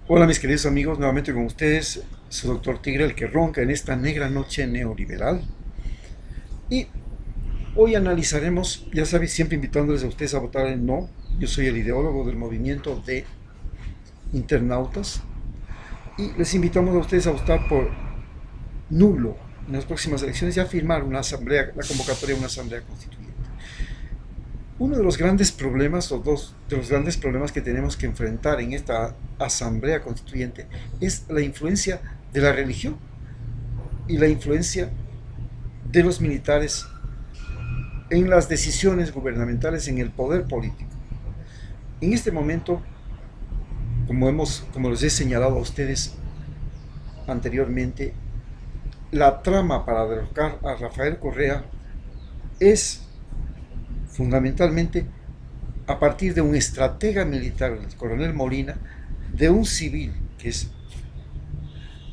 Hola mis queridos amigos, nuevamente con ustedes, su doctor Tigre, el que ronca en esta negra noche neoliberal. Y hoy analizaremos, ya sabéis, siempre invitándoles a ustedes a votar en no. Yo soy el ideólogo del movimiento de internautas y les invitamos a ustedes a votar por nulo en las próximas elecciones y a firmar una asamblea, la convocatoria de una asamblea constituyente. Uno de los grandes problemas, o dos de los grandes problemas que tenemos que enfrentar en esta asamblea constituyente es la influencia de la religión y la influencia de los militares en las decisiones gubernamentales, en el poder político. En este momento, como les he señalado a ustedes anteriormente, la trama para derrocar a Rafael Correa es fundamentalmente a partir de un estratega militar, el coronel Molina, de un civil, que es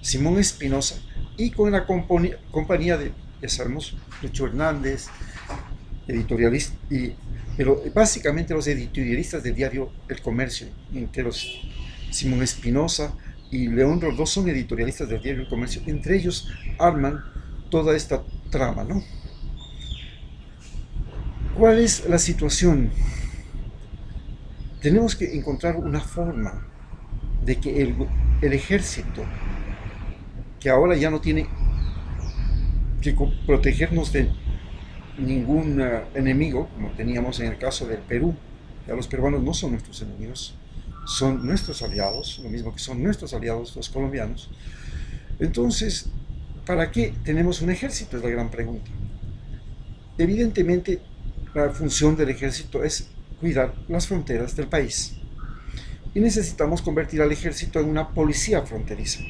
Simón Espinosa, y con la compañía de, ya sabemos, Lucho Hernández, editorialista, pero básicamente los editorialistas del diario El Comercio, entre los Simón Espinosa y León Roldós son editorialistas del diario El Comercio, entre ellos arman toda esta trama, ¿no? ¿Cuál es la situación? Tenemos que encontrar una forma de que el ejército, que ahora ya no tiene que protegernos de ningún enemigo, como teníamos en el caso del Perú. Ya los peruanos no son nuestros enemigos, son nuestros aliados, lo mismo que son nuestros aliados los colombianos. Entonces, ¿para qué tenemos un ejército? Es la gran pregunta. Evidentemente, la función del ejército es cuidar las fronteras del país. Y necesitamos convertir al ejército en una policía fronteriza.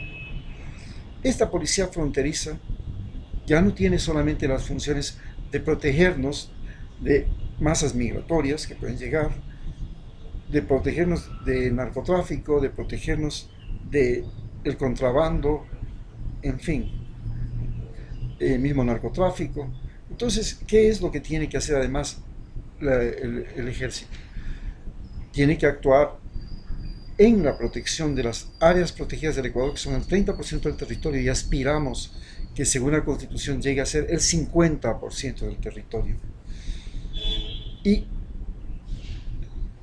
Esta policía fronteriza ya no tiene solamente las funciones de protegernos de masas migratorias que pueden llegar, de protegernos de narcotráfico, de protegernos del contrabando, en fin, el mismo narcotráfico. Entonces, ¿qué es lo que tiene que hacer además el ejército? Tiene que actuar en la protección de las áreas protegidas del Ecuador, que son el 30% del territorio, y aspiramos que según la Constitución llegue a ser el 50% del territorio. Y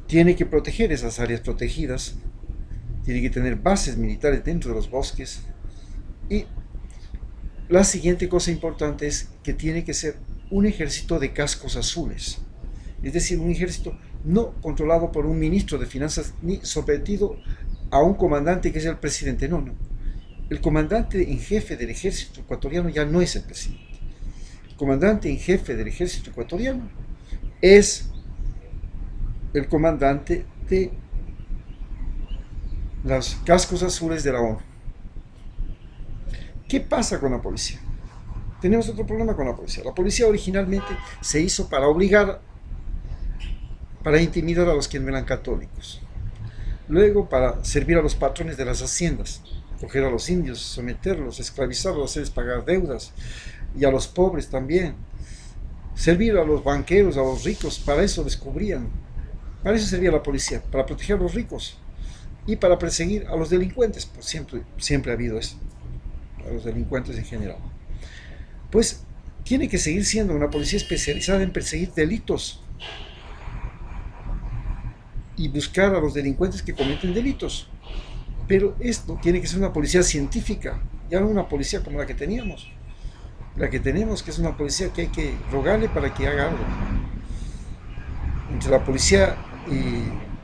tiene que proteger esas áreas protegidas, tiene que tener bases militares dentro de los bosques. Y la siguiente cosa importante es que tiene que ser un ejército de cascos azules, es decir, un ejército no controlado por un ministro de finanzas ni sometido a un comandante que es el presidente, no. El comandante en jefe del ejército ecuatoriano ya no es el presidente. El comandante en jefe del ejército ecuatoriano es el comandante de los cascos azules de la ONU. ¿Qué pasa con la policía? Tenemos otro problema con la policía. La policía originalmente se hizo para obligar, para intimidar a los que no eran católicos. Luego para servir a los patrones de las haciendas, coger a los indios, someterlos, esclavizarlos, hacerles pagar deudas, y a los pobres también. Servir a los banqueros, a los ricos, para eso descubrían. Para eso servía la policía, para proteger a los ricos y para perseguir a los delincuentes, pues siempre ha habido eso, a los delincuentes en general. Pues tiene que seguir siendo una policía especializada en perseguir delitos y buscar a los delincuentes que cometen delitos. Pero esto tiene que ser una policía científica, ya no una policía como la que teníamos. La que tenemos, que es una policía que hay que rogarle para que haga algo. Entre la policía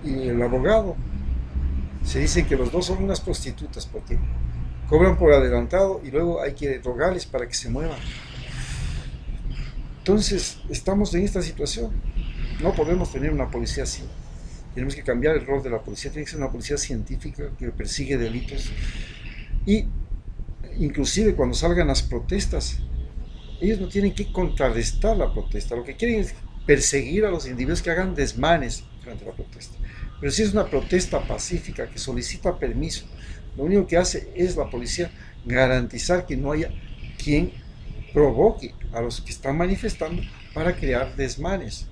y el abogado se dice que los dos son unas prostitutas porque cobran por adelantado y luego hay que rogarles para que se muevan. Entonces, estamos en esta situación. No podemos tener una policía así. Tenemos que cambiar el rol de la policía. Tiene que ser una policía científica que persigue delitos. Y inclusive cuando salgan las protestas, ellos no tienen que contrarrestar la protesta. Lo que quieren es perseguir a los individuos que hagan desmanes durante la protesta. Pero si es una protesta pacífica que solicita permiso, lo único que hace es la policía garantizar que no haya quien provoque a los que están manifestando para crear desmanes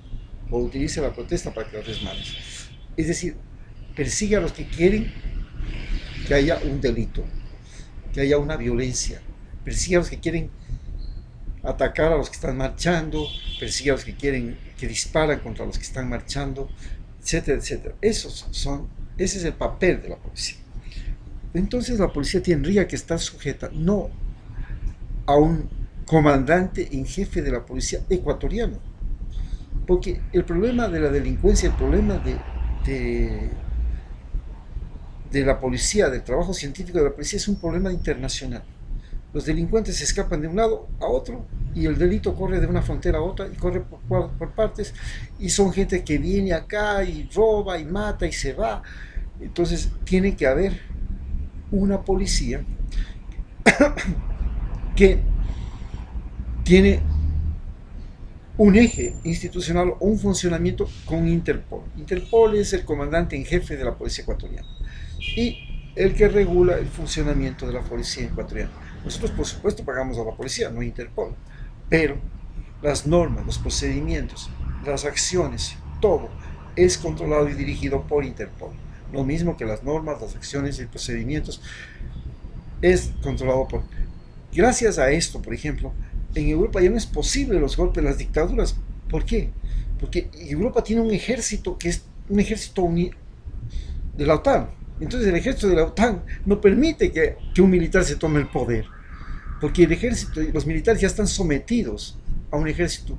o utilice la protesta para crear desmanes. Es decir, persigue a los que quieren que haya un delito, que haya una violencia. Persigue a los que quieren atacar a los que están marchando, persigue a los que disparan contra los que están marchando, etcétera, etcétera. Ese es el papel de la policía. Entonces la policía tendría que estar sujeta no a un comandante en jefe de la policía ecuatoriano, porque el problema de la delincuencia, el problema de la policía, del trabajo científico de la policía, es un problema internacional. Los delincuentes se escapan de un lado a otro y el delito corre de una frontera a otra y corre por partes, y son gente que viene acá y roba y mata y se va. Entonces tiene que haber una policía que tiene un eje institucional o un funcionamiento con Interpol. Interpol es el comandante en jefe de la policía ecuatoriana y el que regula el funcionamiento de la policía ecuatoriana. Nosotros, por supuesto, pagamos a la policía, no a Interpol, pero las normas, los procedimientos, las acciones, todo es controlado y dirigido por Interpol. Lo mismo que las normas, las acciones y procedimientos es controlado por... Gracias a esto, por ejemplo, en Europa ya no es posible los golpes, las dictaduras. ¿Por qué? Porque Europa tiene un ejército que es un ejército de la OTAN. Entonces el ejército de la OTAN no permite que un militar se tome el poder, porque el ejército y los militares ya están sometidos a un ejército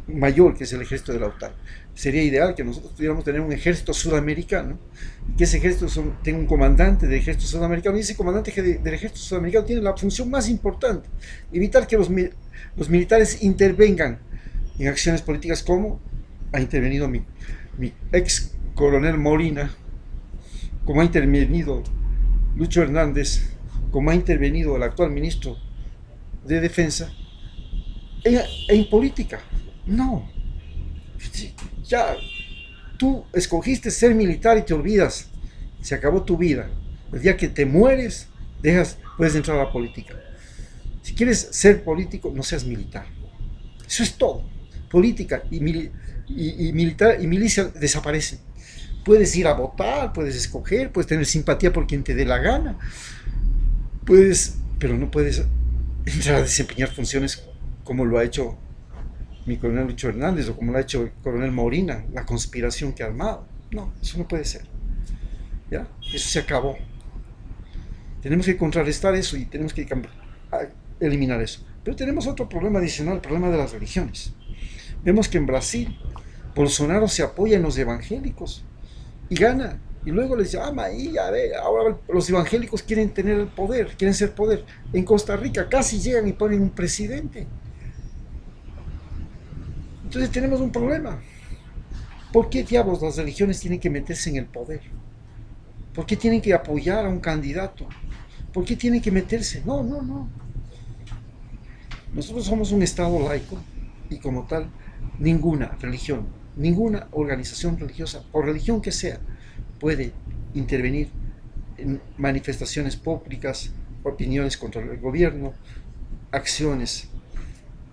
mayor, que es el ejército de la OTAN. Sería ideal que nosotros pudiéramos tener un ejército sudamericano, que ese ejército tenga un comandante del ejército sudamericano, y ese comandante del ejército sudamericano tiene la función más importante: evitar que los militares intervengan en acciones políticas, como ha intervenido mi ex coronel Molina, como ha intervenido Lucho Hernández, como ha intervenido el actual ministro de Defensa en política. No, ya tú escogiste ser militar y te olvidas, se acabó tu vida. El día que te mueres, puedes entrar a la política. Si quieres ser político, no seas militar. Eso es todo. Política y militar y milicia desaparecen. Puedes ir a votar, puedes escoger, puedes tener simpatía por quien te dé la gana, pero no puedes entrar a desempeñar funciones como lo ha hecho mi coronel Lucho Hernández o como lo ha hecho el coronel Maurina, la conspiración que ha armado. No, eso no puede ser. ¿Ya? Eso se acabó. Tenemos que contrarrestar eso y tenemos que eliminar eso. Pero tenemos otro problema adicional, el problema de las religiones. Vemos que en Brasil Bolsonaro se apoya en los evangélicos y gana, y luego les llama y a ver, ahora los evangélicos quieren tener el poder, quieren ser poder. En Costa Rica casi llegan y ponen un presidente. Entonces tenemos un problema. ¿Por qué diablos las religiones tienen que meterse en el poder? ¿Por qué tienen que apoyar a un candidato? ¿Por qué tienen que meterse? No, no, no. Nosotros somos un Estado laico y como tal, ninguna religión, ninguna organización religiosa, o religión que sea, puede intervenir en manifestaciones públicas, opiniones contra el gobierno, acciones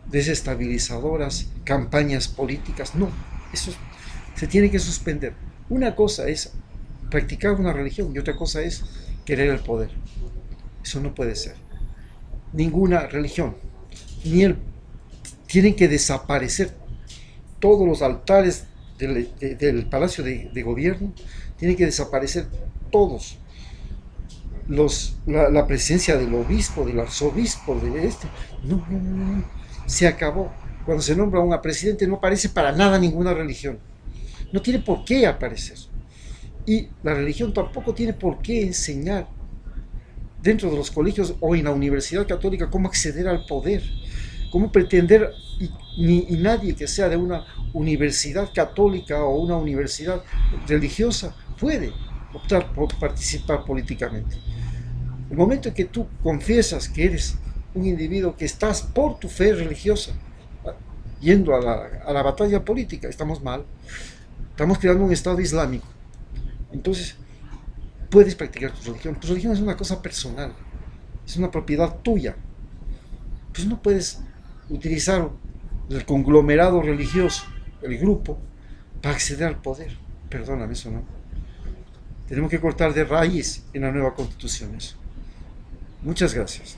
desestabilizadoras, campañas políticas. No, eso se tiene que suspender. Una cosa es practicar una religión y otra cosa es querer el poder. Eso no puede ser. Ninguna religión, tienen que desaparecer todos los altares del Palacio de Gobierno, tienen que desaparecer todos la presencia del obispo, del arzobispo, no, no, no, no, se acabó. Cuando se nombra a un presidente no aparece para nada ninguna religión, no tiene por qué aparecer, y la religión tampoco tiene por qué enseñar dentro de los colegios o en la Universidad Católica cómo acceder al poder, cómo pretender, y nadie que sea de una universidad católica o una universidad religiosa puede optar por participar políticamente. El momento en que tú confiesas que eres un individuo que estás por tu fe religiosa yendo a la batalla política, estamos mal. Estamos creando un Estado islámico. Entonces puedes practicar tu religión. Tu religión es una cosa personal, es una propiedad tuya. Pues no puedes utilizar el conglomerado religioso, el grupo, para acceder al poder. Perdóname, eso no. Tenemos que cortar de raíz en la nueva constitución eso. Muchas gracias.